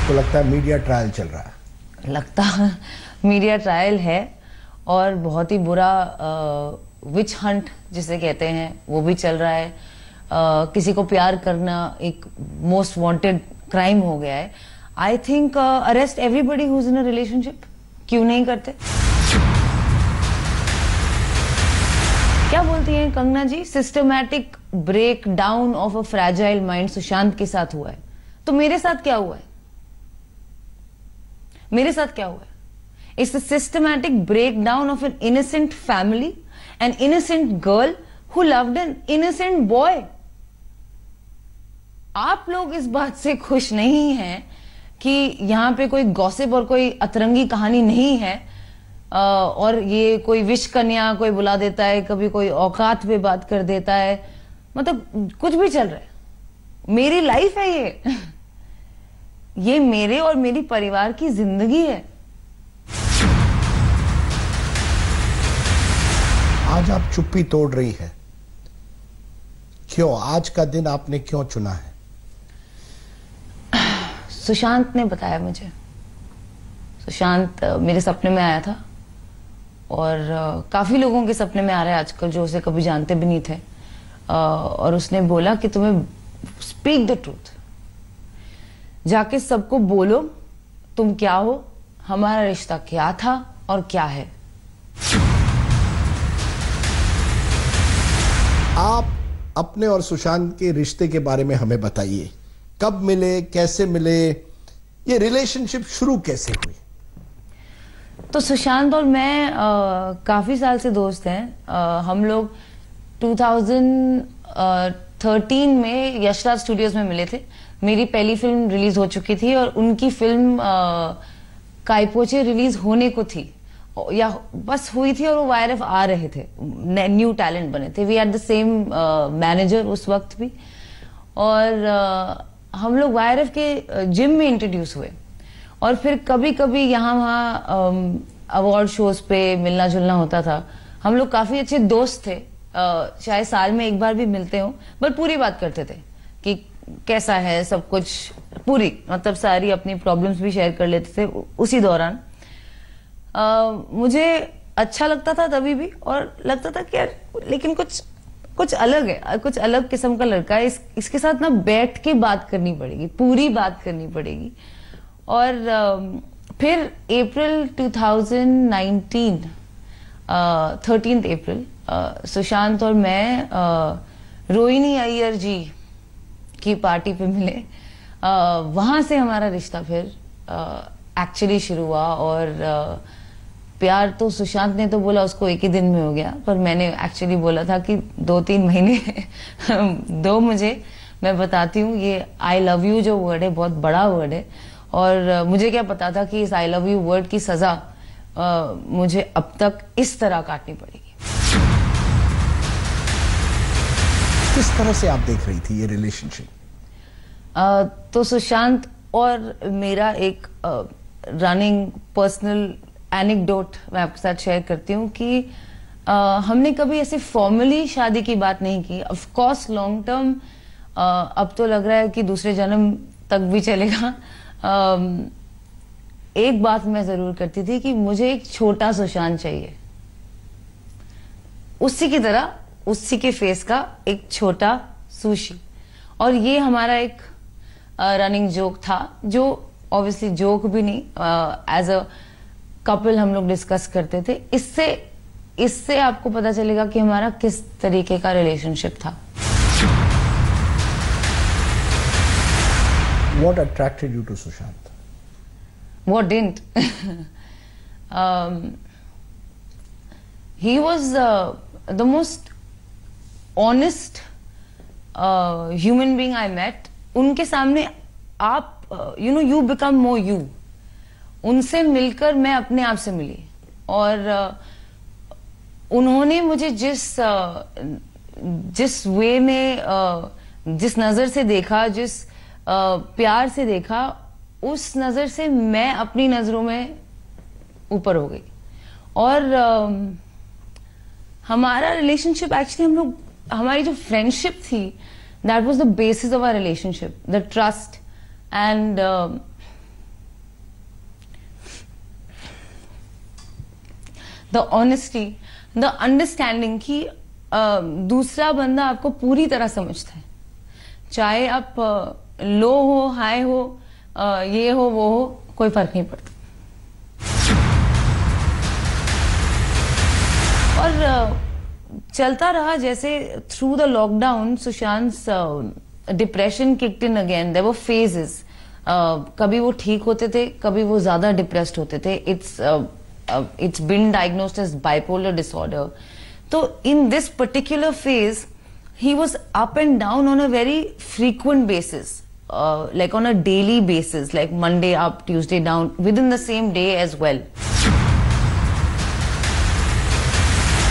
आपको लगता है मीडिया ट्रायल चल रहा है? लगता मीडिया ट्रायल है और बहुत ही बुरा विच हंट जिसे कहते हैं वो भी चल रहा है। किसी को प्यार करना एक मोस्ट वांटेड क्राइम हो गया है। I think arrest everybody who is in a relationship. क्यों नहीं करते? क्या बोलती हैं Kangana ji? Systematic break down of a fragile mind Sushant के साथ हुआ है, तो मेरे साथ क्या हुआ है? मेरे साथ क्या हुआ है? It's a systematic break down of an innocent family, an innocent girl who loved an innocent boy. आप लोग इस बात से खुश नहीं हैं कि यहां पे कोई गॉसिप और कोई अतरंगी कहानी नहीं है, और ये कोई विश कन्या कोई बुला देता है, कभी कोई औकात पे बात कर देता है, मतलब कुछ भी चल रहा है। मेरी लाइफ है ये मेरे और मेरी परिवार की जिंदगी है। आज आप चुप्पी तोड़ रही है, क्यों? आज का दिन आपने क्यों चुना है? सुशांत ने बताया मुझे। सुशांत मेरे सपने में आया था और काफी लोगों के सपने में आ रहा है आजकल जो उसे कभी जानते भी नहीं थे, और उसने बोला कि तुम्हें स्पीक द ट्रूथ, जाके सबको बोलो तुम क्या हो, हमारा रिश्ता क्या था और क्या है। आप अपने और सुशांत के रिश्ते के बारे में हमें बताइए। कब मिले, कैसे मिले, ये रिलेशनशिप शुरू कैसे हुई? तो सुशांत और मैं काफी साल से दोस्त हैं। हम लोग 2013 में यशराज स्टूडियोज में मिले थे। मेरी पहली फिल्म रिलीज हो चुकी थी और उनकी फिल्म कायपोचे रिलीज होने को थी या बस हुई थी, और वो वाईआरएफ आ रहे थे, न्यू टैलेंट बने थे। We had the same manager उस वक्त भी, और हम लोग वाईआरएफ के जिम में इंट्रोड्यूस हुए और फिर कभी कभी यहाँ वहाँ अवार्ड शोज पे मिलना जुलना होता था। हम लोग काफी अच्छे दोस्त थे, शायद साल में एक बार भी मिलते हो, बट पूरी बात करते थे कि कैसा है सब कुछ, पूरी मतलब सारी अपनी प्रॉब्लम्स भी शेयर कर लेते थे उसी दौरान। मुझे अच्छा लगता था तभी भी, और लगता था कि यार लेकिन कुछ अलग है, कुछ अलग किस्म का लड़का है, इसके साथ ना बैठ के बात करनी पड़ेगी, पूरी बात करनी पड़ेगी। और फिर अप्रैल 2019 13 अप्रैल सुशांत और मैं रोहिणी अय्यर जी की पार्टी पे मिले। वहां से हमारा रिश्ता फिर एक्चुअली शुरू हुआ, और प्यार तो सुशांत ने तो बोला उसको एक ही दिन में हो गया, पर मैंने एक्चुअली बोला था कि 2-3 महीने दो मुझे। मैं बताती हूँ, ये आई लव यू जो वर्ड है बहुत बड़ा वर्ड है, और मुझे क्या पता था कि इस आई लव यू वर्ड की सजा मुझे अब तक इस तरह काटनी पड़ेगी। किस तरह से आप देख रही थी ये रिलेशनशिप? तो सुशांत और मेरा एक रनिंग पर्सनल एनेक्डोट मैं आपके साथ शेयर करती हूँ कि हमने कभी ऐसे फॉर्मली शादी की बात नहीं की। ऑफ कोर्स लॉन्ग टर्म अब तो लग रहा है कि दूसरे जन्म तक भी चलेगा। एक बात मैं जरूर करती थी कि मुझे एक छोटा सुशांत चाहिए, उसी की तरह, उसी के फेस का एक छोटा सुशी। और ये हमारा एक रनिंग जोक था, जो ऑब्वियसली जोक भी नहीं, एज अ कपल हम लोग डिस्कस करते थे। इससे आपको पता चलेगा कि हमारा किस तरीके का रिलेशनशिप था। What attracted you to Sushant? What didn't? He was the most honest human being I met. उनके सामने आप you become more you. उनसे मिलकर मैं अपने आप से मिली, और उन्होंने मुझे जिस वे में जिस नजर से देखा, जिस प्यार से देखा, उस नजर से मैं अपनी नजरों में ऊपर हो गई। और हमारा रिलेशनशिप एक्चुअली हमारी जो फ्रेंडशिप थी, that was the basis of our relationship, the trust. And the honesty, the understanding कि दूसरा बंदा आपको पूरी तरह समझता है, चाहे आप लो हो, हाई हो, ये हो वो हो, कोई फर्क नहीं पड़ता। और चलता रहा जैसे through the lockdown Sushant depression kicked in again. There were phases, कभी वो ठीक होते थे, कभी वो ज्यादा डिप्रेस्ड होते थे। It's been diagnosed as bipolar disorder. तो in this particular phase he was up and down on a very frequent basis, like on a daily basis, like Monday up, Tuesday down, within the same day as well.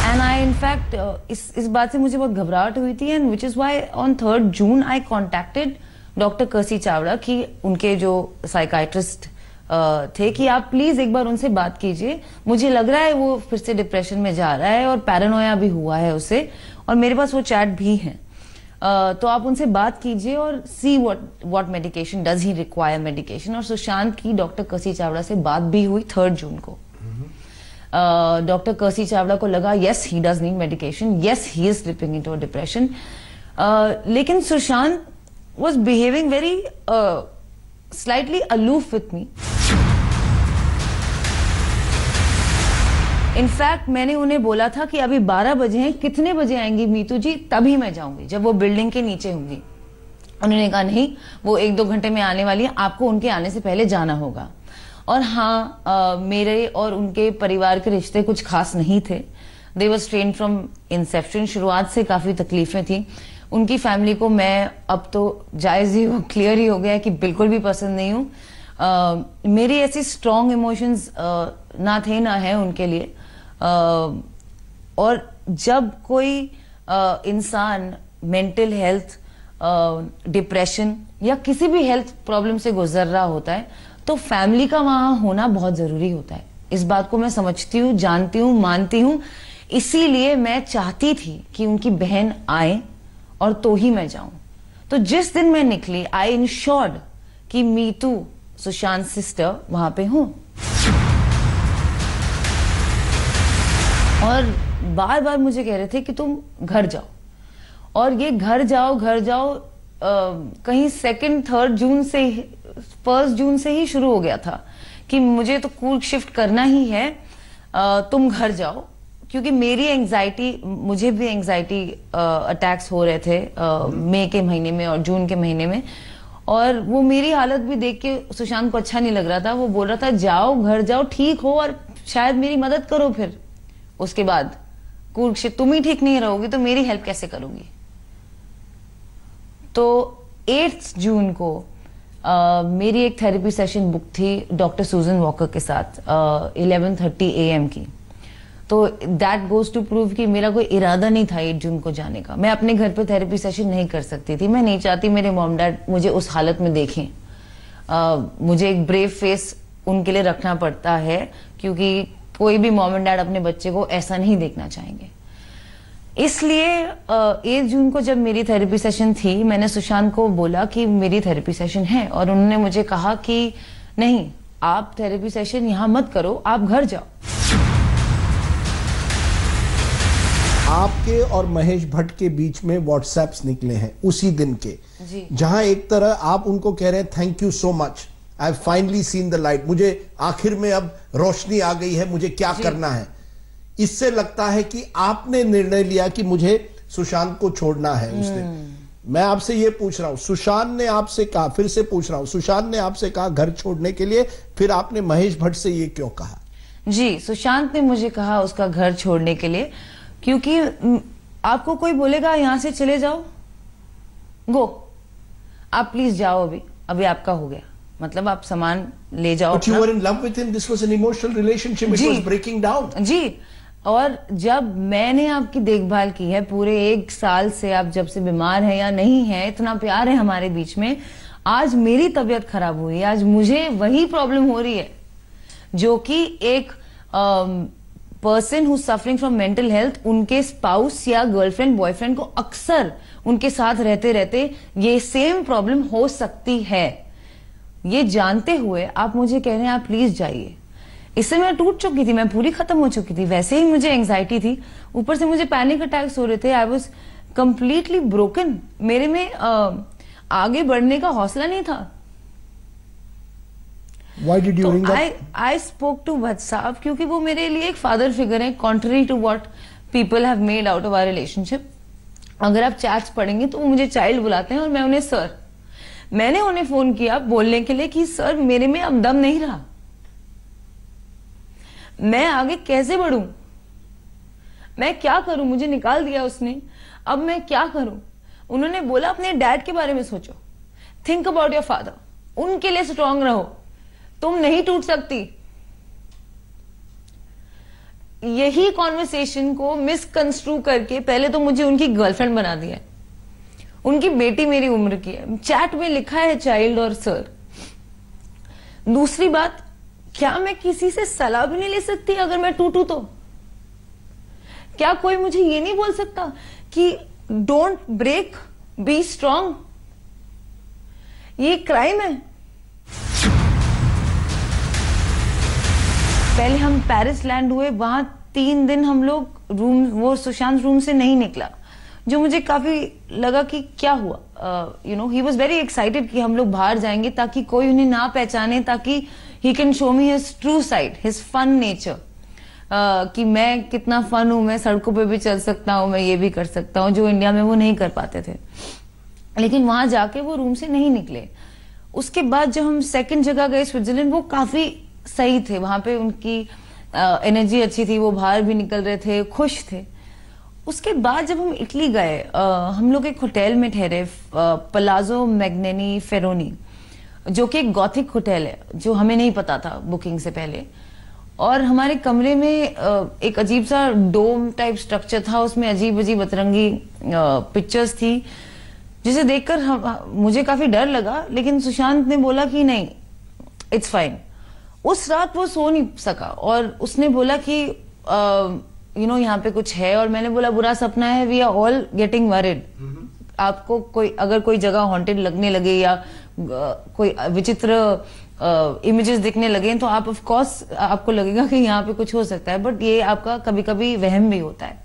And I in fact इस बात से मुझे बहुत घबराहट हुई थी, and which is why on 3rd June I contacted Dr. Kasi Chawla कि उनके जो साइकाइट्रिस्ट थे कि आप प्लीज एक बार उनसे बात कीजिए, मुझे लग रहा है वो फिर से डिप्रेशन में जा रहा है और पैरानोया भी हुआ है उसे, और मेरे पास वो चैट भी है। तो आप उनसे बात कीजिए और see what medication does he require medication. और सुशांत की डॉक्टर कसी चावला से बात भी हुई 3rd जून को। डॉक्टर कसी चावला को लगा yes he does need medication, yes he is slipping into a depression. लेकिन Sushant was behaving very slightly aloof with me. In fact मैंने उन्हें बोला था कि अभी 12 बजे हैं, कितने बजे आएंगी मीतू जी, तभी मैं जाऊंगी जब वो बिल्डिंग के नीचे होंगी। उन्होंने कहा नहीं, वो 1-2 घंटे में आने वाली है, आपको उनके आने से पहले जाना होगा। और हाँ, मेरे और उनके परिवार के रिश्ते कुछ खास नहीं थे। दे वर स्ट्रेन्ड फ्रॉम इंसेप्शन। शुरुआत से काफी तकलीफें थी। उनकी फैमिली को मैं अब तो जायज ही क्लियर ही हो गया है कि बिल्कुल भी पसंद नहीं हूँ। मेरी ऐसी स्ट्रॉन्ग इमोशंस ना थे ना है उनके लिए। और जब कोई इंसान मेंटल हेल्थ, डिप्रेशन या किसी भी हेल्थ प्रॉब्लम से गुजर रहा होता है तो फैमिली का वहां होना बहुत जरूरी होता है। इस बात को मैं समझती हूँ, जानती हूँ, मानती हूँ। इसीलिए मैं चाहती थी कि उनकी बहन आए और तो ही मैं जाऊं। तो जिस दिन मैं निकली, आई इंश्योर्ड कि मीतू, सुशांत सिस्टर वहां पे हूं। और बार बार मुझे कह रहे थे कि तुम घर जाओ, और ये घर जाओ कहीं 2nd 3rd जून से 1st जून से ही शुरू हो गया था कि मुझे तो कूर्ग शिफ्ट करना ही है, तुम घर जाओ। क्योंकि मेरी एंजाइटी, मुझे भी एंजाइटी अटैक्स हो रहे थे मई के महीने में और जून के महीने में, और वो मेरी हालत भी देख के सुशांत को अच्छा नहीं लग रहा था। वो बोल रहा था जाओ, घर जाओ, ठीक हो और शायद मेरी मदद करो। फिर उसके बाद कूर्ग शिफ्ट, तुम ही ठीक नहीं रहोगी तो मेरी हेल्प कैसे करोगी। तो 8 जून को मेरी एक थेरेपी सेशन बुक थी डॉक्टर सुजन वॉकर के साथ 11:30 AM की। तो दैट गोज टू प्रूव कि मेरा कोई इरादा नहीं था 8 जून को जाने का। मैं अपने घर पे थेरेपी सेशन नहीं कर सकती थी। मैं नहीं चाहती मेरे मॉम डैड मुझे उस हालत में देखें। मुझे एक ब्रेव फेस उनके लिए रखना पड़ता है, क्योंकि कोई भी मॉम एंड डैड अपने बच्चे को ऐसा नहीं देखना चाहेंगे। इसलिए 8 जून को जब मेरी थेरेपी सेशन थी, मैंने सुशांत को बोला कि मेरी थेरेपी सेशन है, और उन्होंने मुझे कहा कि नहीं, आप थेरेपी सेशन यहां मत करो, आप घर जाओ। आपके और महेश भट्ट के बीच में व्हाट्सएप्स निकले हैं उसी दिन के, जहां एक तरह आप उनको कह रहे हैं thank you so much, I have finally seen the light, मुझे आखिर में अब रोशनी आ गई है, मुझे क्या करना है। इससे लगता है कि आपने निर्णय लिया कि मुझे सुशांत को छोड़ना है उस दिन। मैं आपसे ये पूछ रहा हूं, सुशांत ने आपसे कहा, फिर से पूछ रहा हूं, सुशांत ने आपसे कहा घर छोड़ने के लिए, फिर आपने महेश भट्ट से ये क्यों कहा? जी, सुशांत ने मुझे कहा उसका घर छोड़ने के लिए, क्योंकि आपको कोई बोलेगा यहां से चले जाओ, गो, आप प्लीज जाओ, अभी आपका हो गया, मतलब आप सामान ले जाओ। But you were in love with him. This was an emotional relationship. It was breaking down. जी, और जब मैंने आपकी देखभाल की है पूरे 1 साल से, आप जब से बीमार हैं या नहीं है, इतना प्यार है हमारे बीच में, आज मेरी तबीयत खराब हुई है, आज मुझे वही प्रॉब्लम हो रही है जो कि एक person who suffering from mental health, उनके स्पाउस या गर्लफ्रेंड बॉयफ्रेंड को अक्सर उनके साथ रहते रहते ये सेम प्रॉब्लम हो सकती है। ये जानते हुए आप मुझे कह रहे हैं आप प्लीज जाइए। इससे मैं टूट चुकी थी, मैं पूरी खत्म हो चुकी थी। वैसे ही मुझे एंजाइटी थी, ऊपर से मुझे पैनिक अटैक्स हो रहे थे। I was completely broken. मेरे में आगे बढ़ने का हौसला नहीं था। Why did you ring up? I spoke to Bhatt साहब क्योंकि वो मेरे लिए एक फादर फिगर है, contrary to what people have made out of our relationship। अगर आप चैट्स पढ़ेंगे तो वो मुझे चाइल्ड बुलाते हैं और मैं उन्हें सर। मैंने उन्हें फोन किया बोलने के लिए कि सर मेरे में अब दम नहीं रहा, मैं आगे कैसे बढ़ूं, मैं क्या करूं, मुझे निकाल दिया उसने, अब मैं क्या करूं। उन्होंने बोला अपने डैड के बारे में सोचो, थिंक अबाउट योर फादर, उनके लिए स्ट्रांग रहो, तुम नहीं टूट सकती। यही कॉन्वर्सेशन को मिसकंस्ट्रू करके पहले तो मुझे उनकी गर्लफ्रेंड बना दिया। उनकी बेटी मेरी उम्र की है, चैट में लिखा है चाइल्ड और सर। दूसरी बात, क्या मैं किसी से सलाह भी नहीं ले सकती अगर मैं टूटू तो? क्या कोई मुझे ये नहीं बोल सकता कि डोंट ब्रेक, बी स्ट्रांग? ये क्राइम है। पहले हम पेरिस लैंड हुए, वहां 3 दिन हम लोग वो सुशांत रूम से नहीं निकला, जो मुझे काफी लगा कि क्या हुआ। You know, he was very excited कि हम लोग बाहर जाएंगे ताकि कोई उन्हें ना पहचाने, ताकि he can show me his true side, his fun nature, कि मैं कितना फन हूं, मैं सड़कों पे भी चल सकता हूं, मैं ये भी कर सकता हूं, जो इंडिया में वो नहीं कर पाते थे। लेकिन वहां जाके वो रूम से नहीं निकले। उसके बाद जब हम सेकंड जगह गए स्विट्जरलैंड, वो काफी सही थे, वहां पे उनकी एनर्जी अच्छी थी, वो बाहर भी निकल रहे थे, खुश थे। उसके बाद जब हम इटली गए, हम लोग एक होटल में ठहरे, पलाजो मैग्नेनी फेरोनी, जो कि एक गॉथिक होटल है, जो हमें नहीं पता था बुकिंग से पहले। और हमारे कमरे में एक अजीब सा डोम टाइप स्ट्रक्चर था, उसमें अजीब अजीब अतरंगी पिक्चर्स थी, जिसे देखकर मुझे काफी डर लगा। लेकिन सुशांत ने बोला कि नहीं, इट्स फाइन। उस रात वो सो नहीं सका और उसने बोला कि यू नो यहाँ पे कुछ है, और मैंने बोला बुरा सपना है, we are all getting worried. आपको अगर कोई जगह हॉन्टेड लगने लगे या कोई विचित्र इमेजेस दिखने लगे तो आप ऑफ कोर्स आपको लगेगा कि यहाँ पे कुछ हो सकता है, बट ये आपका कभी कभी वहम भी होता है।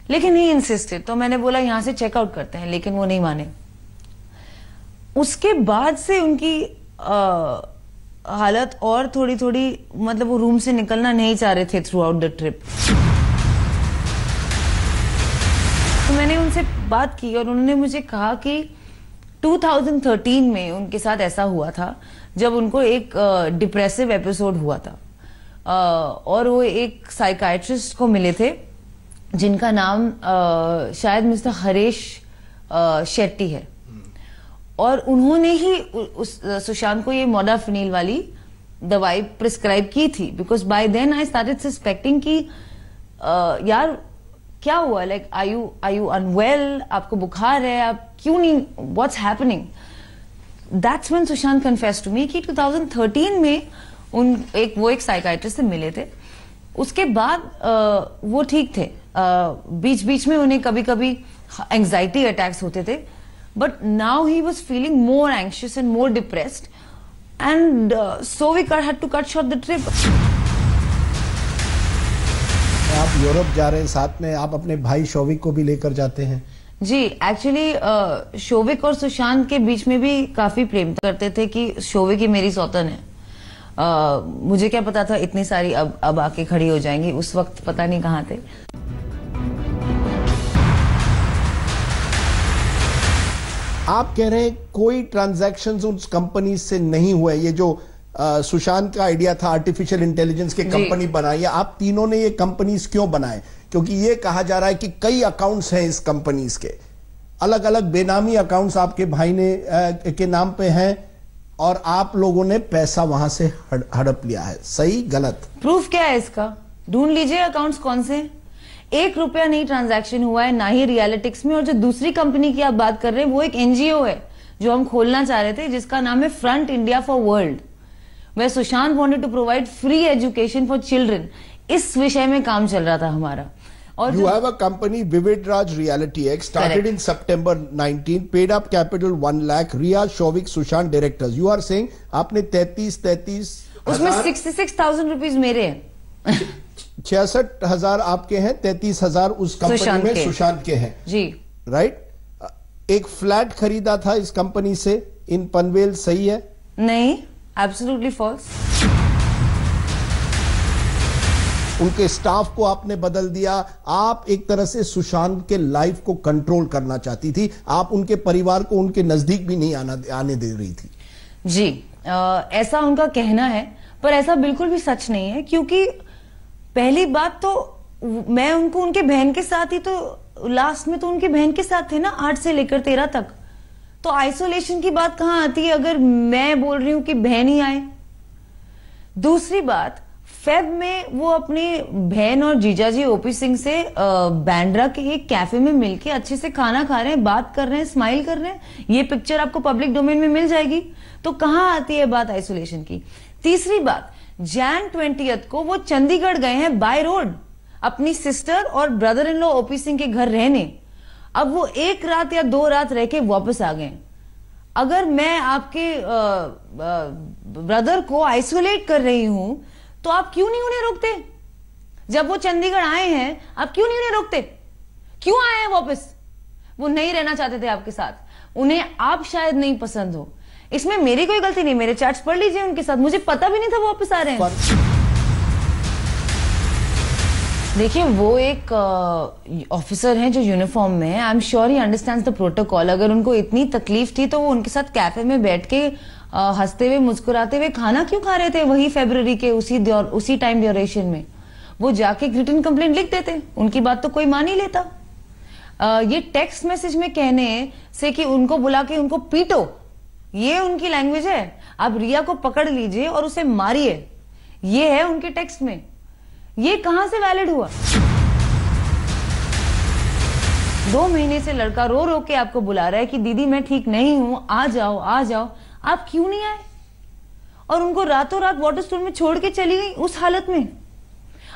लेकिन ही इंसिस्टेड, तो मैंने बोला यहाँ से चेकआउट करते हैं, लेकिन वो नहीं माने। उसके बाद से उनकी हालत और थोड़ी थोड़ी, मतलब वो रूम से निकलना नहीं चाह रहे थे थ्रू आउट द ट्रिप। तो मैंने उनसे बात की और उन्होंने मुझे कहा कि 2013 में उनके साथ ऐसा हुआ था जब उनको एक डिप्रेसिव एपिसोड हुआ था, और वो एक साइकाइट्रिस्ट को मिले थे जिनका नाम शायद मिस्टर हरीश शेट्टी है, और उन्होंने ही उस सुशांत को ये मोडाफिनिल वाली दवाई प्रिस्क्राइब की थी। Because by then I started suspecting कि यार क्या हुआ, लाइक आर यू अनवेल, आपको बुखार है, आप क्यों नहीं, what's happening. That's when Sushant confessed to me कि 2013 में वो एक साइकाइट्रिस्ट से मिले थे। उसके बाद वो ठीक थे, बीच बीच में उन्हें कभी कभी एंजाइटी अटैक्स होते थे, but now he was feeling more anxious and more depressed, and so we had to cut short the trip. आप यूरोप जा रहे हैं, साथ में आप अपने भाई शौविक को भी लेकर जाते हैं? जी, एक्चुअली शौविक और सुशांत के बीच में भी काफी प्रेम करते थे कि शौविक ही मेरी सौतन है। मुझे क्या पता था इतनी सारी अब आके खड़ी हो जाएंगी, उस वक्त पता नहीं कहाँ थे। आप कह रहे हैं कोई ट्रांजैक्शंस उस कंपनी से नहीं हुए, ये जो सुशांत का आइडिया था आर्टिफिशियल इंटेलिजेंस के कंपनी बनाई, आप तीनों ने ये कंपनीज क्यों बनाए? क्योंकि ये कहा जा रहा है कि कई अकाउंट्स हैं इस कंपनीज के, अलग अलग बेनामी अकाउंट्स आपके भाई ने के नाम पे हैं, और आप लोगों ने पैसा वहां से हड़प लिया है। सही गलत प्रूफ क्या है इसका? ढूंढ लीजिए अकाउंट्स कौन से। 1 रुपया नहीं ट्रांजैक्शन हुआ है, ना ही रियलिटिक्स में। और जो दूसरी कंपनी की आप बात कर रहे हैं वो एक एनजीओ है जो हम खोलना चाह रहे थे, जिसका नाम है Front India for World, where Sushant wanted to provide free education for children. इस विषय में काम चल रहा था हमारा। और you have a company, Vivid Raj Reality X, started in September 19, paid up capital 1 lakh, Riya, Shovik, Sushant directors. You are saying आपने 33 उसमें 66,000 रुपीज मेरे हैं। 66,000 आपके हैं, 33,000 उस कंपनी में सुशांत के हैं जी, राइट। एक फ्लैट खरीदा था इस कंपनी से इन पनवेल, सही है? नहीं, एब्सोल्युटली फॉल्स। उनके स्टाफ को आपने बदल दिया। आप एक तरह से सुशांत के लाइफ को कंट्रोल करना चाहती थी। आप उनके परिवार को उनके नजदीक भी नहीं आने दे रही थी। जी, ऐसा उनका कहना है, पर ऐसा बिल्कुल भी सच नहीं है। क्योंकि पहली बात तो मैं उनको उनके बहन के साथ ही तो लास्ट में तो उनकी बहन के साथ थे ना, 8 से लेकर 13 तक। तो आइसोलेशन की बात कहां आती है अगर मैं बोल रही हूं कि बहन ही आए। दूसरी बात, फेब में वो अपनी बहन और जीजाजी ओपी सिंह से बैंड्रा के एक कैफे में मिलके अच्छे से खाना खा रहे हैं, बात कर रहे हैं, स्माइल कर रहे हैं। ये पिक्चर आपको पब्लिक डोमेन में मिल जाएगी। तो कहां आती है बात आइसोलेशन की। तीसरी बात, Jan 20 को वो चंडीगढ़ गए हैं बाय रोड अपनी सिस्टर और brother in law OP Singh के घर रहने। अब वो 1 रात या 2 रात रह के वापस आ गए। अगर मैं आपके ब्रदर को आइसोलेट कर रही हूं तो आप क्यों नहीं उन्हें रोकते? जब वो चंडीगढ़ आए हैं आप क्यों नहीं उन्हें रोकते? क्यों आए हैं वापस? वो नहीं रहना चाहते थे आपके साथ, उन्हें आप शायद नहीं पसंद हो। इसमें मेरी कोई गलती नहीं, मेरे चैट्स पढ़ लीजिए उनके साथ, मुझे पता भी नहीं था वो वापस आ रहे हैं। देखिए, वो एक ऑफिसर हैं जो यूनिफॉर्म में है। I am sure he understands the protocol. अगर उनको इतनी तकलीफ थी तो वो उनके साथ कैफे में बैठ के हंसते हुए मुस्कुराते हुए खाना क्यों खा रहे थे वही फरवरी के उसी टाइम ड्यूरेशन में? वो जाके रिटन कंप्लेंट लिख देते, उनकी बात तो कोई मान ही लेता। ये टेक्स्ट मैसेज में कहने से कि उनको बुला के उनको पीटो, ये उनकी लैंग्वेज है। आप रिया को पकड़ लीजिए और उसे मारिए, ये है उनके टेक्स्ट में। ये कहां से वैलिड हुआ? 2 महीने से लड़का रो रो के आपको बुला रहा है कि दीदी मैं ठीक नहीं हूं, आ जाओ आ जाओ। आप क्यों नहीं आए? और उनको रातों रात वाटर स्टोर में छोड़ के चली गई उस हालत में।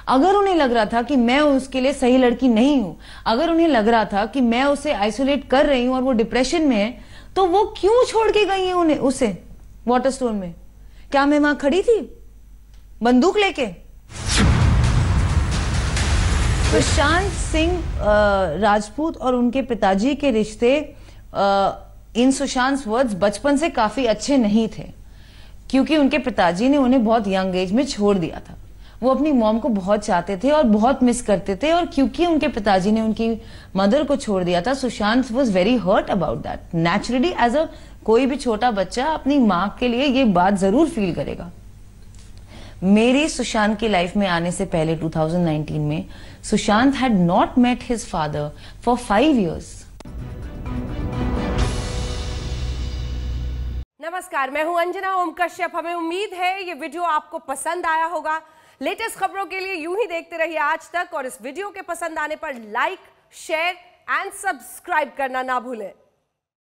अगर उन्हें लग रहा था कि मैं उसके लिए सही लड़की नहीं हूं, अगर उन्हें लग रहा था कि मैं उसे आइसोलेट कर रही हूं और वो डिप्रेशन में है, तो वो क्यों छोड़ के गई है उन्हें उसे वाटर स्टोर में? क्या मैं वहां खड़ी थी बंदूक लेके? सुशांत सिंह राजपूत और उनके पिताजी के रिश्ते इन सुशांत वर्ड्स बचपन से काफी अच्छे नहीं थे, क्योंकि उनके पिताजी ने उन्हें बहुत यंग एज में छोड़ दिया था। वो अपनी मॉम को बहुत चाहते थे और बहुत मिस करते थे, और क्योंकि उनके पिताजी ने उनकी मदर को छोड़ दिया था, Sushant was very hurt about that. Naturally as a कोई भी छोटा बच्चा अपनी माँ के लिए ये बात जरूर फील करेगा। मेरी सुशांत की लाइफ में आने से पहले 2019 में Sushant had not met his father for 5 years। नमस्कार, मैं हूं अंजना ओम कश्यप। हमें उम्मीद है ये वीडियो आपको पसंद आया होगा। लेटेस्ट खबरों के लिए यूं ही देखते रहिए आज तक, और इस वीडियो के पसंद आने पर लाइक, शेयर एंड सब्सक्राइब करना ना भूलें।